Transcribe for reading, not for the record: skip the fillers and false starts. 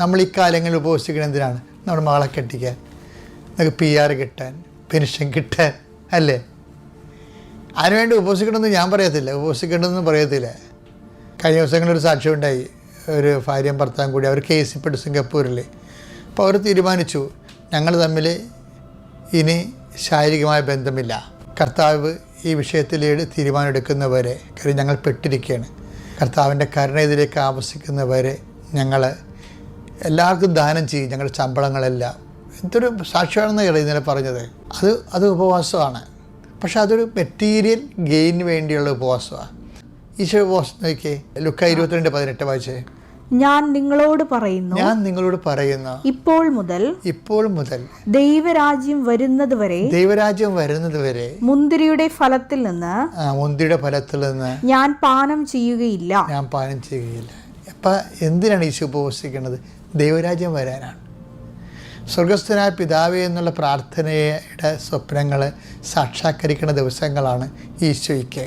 നമ്മൾ ഈ കാലങ്ങളിൽ ഉപവസിക്കണം എന്തിനാണ്? നമ്മുടെ മകളെ കെട്ടിക്കാൻ, നമുക്ക് PR കിട്ടാൻ, പെൻഷൻ കിട്ടാൻ അല്ലേ? അതിനുവേണ്ടി ഉപവസിക്കണമെന്ന് ഞാൻ പറയത്തില്ല, ഉപവസിക്കണമെന്ന് പറയത്തില്ല. കഴിഞ്ഞ ദിവസങ്ങളൊരു സാക്ഷ്യം ഉണ്ടായി. ഒരു ഭാര്യയും ഭർത്താവും കൂടി അവർ കേസിൽപ്പെട്ടു സിംഗപ്പൂരിൽ. അപ്പോൾ അവർ തീരുമാനിച്ചു, ഞങ്ങൾ തമ്മിൽ ഇനി ശാരീരികമായ ബന്ധമില്ല. കർത്താവ് ഈ വിഷയത്തിൽ തീരുമാനമെടുക്കുന്നവരെ, കാര്യം ഞങ്ങൾ പെട്ടിരിക്കുകയാണ്, കർത്താവിൻ്റെ കരുണയിലേക്ക് ആവസിക്കുന്നവരെ ഞങ്ങൾ എല്ലാവർക്കും ദാനം ചെയ്യും, ഞങ്ങളുടെ ശമ്പളങ്ങളെല്ലാം. എന്തൊരു സാക്ഷ്യമാണെന്ന് ഇന്നലെ പറഞ്ഞത്. അത് ഉപവാസമാണ്. പക്ഷെ അതൊരു മെറ്റീരിയൽ ഗെയിന് വേണ്ടിയുള്ള ഉപവാസമാണ്. ഈശോ ഉപവാസം നോക്കിയേ, ലുക്ക 22:18 വായിച്ചേ. ഞാൻ നിങ്ങളോട് പറയുന്നു ഇപ്പോൾ മുതൽ ദൈവരാജ്യം വരുന്നത് വരെ മുന്തിരിയുടെ ഫലത്തിൽ നിന്ന് ഞാൻ പാനം ചെയ്യുകയില്ല. അപ്പം എന്തിനാണ് ഈശോ ഉപവസിക്കുന്നത്? ദൈവരാജ്യം വരാനാണ്. സ്വർഗസ്ഥനായ പിതാവേ എന്നുള്ള പ്രാർത്ഥനയുടെ സ്വപ്നങ്ങൾ സാക്ഷാത്കരിക്കുന്ന ദിവസങ്ങളാണ് ഈശോയ്ക്ക്.